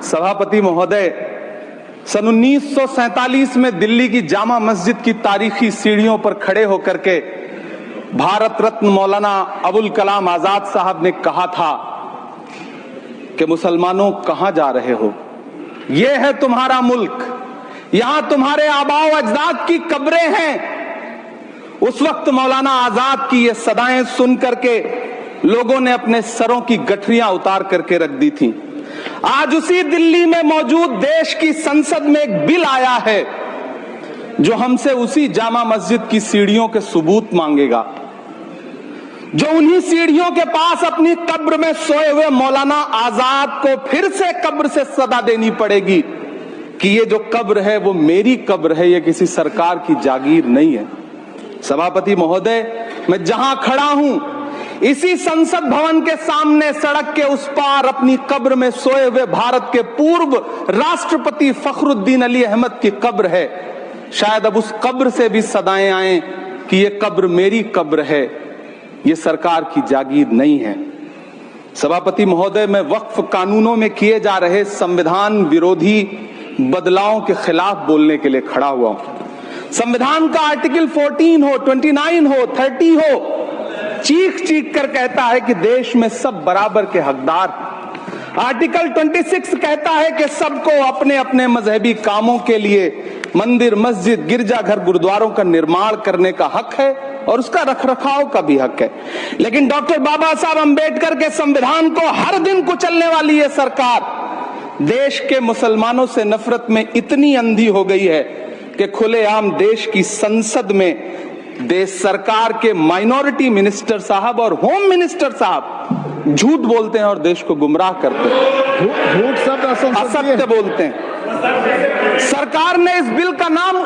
सभापति महोदय, सन 1947 में दिल्ली की जामा मस्जिद की तारीखी सीढ़ियों पर खड़े होकर के भारत रत्न मौलाना अबुल कलाम आजाद साहब ने कहा था कि मुसलमानों कहां जा रहे हो, यह है तुम्हारा मुल्क, यहां तुम्हारे आबाओ अजदाद की कब्रें हैं। उस वक्त मौलाना आजाद की ये सदाएं सुन करके लोगों ने अपने सरों की गठरियां उतार करके रख दी थी। आज उसी दिल्ली में मौजूद देश की संसद में एक बिल आया है जो हमसे उसी जामा मस्जिद की सीढ़ियों के सबूत मांगेगा, जो उन्हीं सीढ़ियों के पास अपनी कब्र में सोए हुए मौलाना आजाद को फिर से कब्र से सदा देनी पड़ेगी कि ये जो कब्र है वो मेरी कब्र है, ये किसी सरकार की जागीर नहीं है। सभापति महोदय, मैं जहां खड़ा हूं इसी संसद भवन के सामने सड़क के उस पार अपनी कब्र में सोए हुए भारत के पूर्व राष्ट्रपति फखरुद्दीन अली अहमद की कब्र है। शायद अब उस कब्र से भी सदाएं आए कि ये कब्र मेरी कब्र है, ये सरकार की जागीर नहीं है। सभापति महोदय, मैं वक्फ कानूनों में किए जा रहे संविधान विरोधी बदलावों के खिलाफ बोलने के लिए खड़ा हुआ हूं। संविधान का आर्टिकल 14 हो, 29 हो, 30 हो, चीख चीख कर कहता है कि देश में सब बराबर के हकदार। आर्टिकल 26 कहता है कि सबको अपने अपने मजहबी कामों के लिए मंदिर, मस्जिद, गिरजाघर, गुरुद्वारों का निर्माण करने का हक है और उसका रखरखाव का भी हक है। लेकिन डॉक्टर बाबा साहब अंबेडकर के संविधान को हर दिन कुचलने वाली ये सरकार देश के मुसलमानों से नफरत में इतनी अंधी हो गई है कि खुलेआम देश की संसद में देश सरकार के माइनॉरिटी मिनिस्टर साहब और होम मिनिस्टर साहब झूठ बोलते हैं और देश को गुमराह करते हैं, झूठ शब्द असत्य बोलते हैं। सरकार ने इस बिल का नाम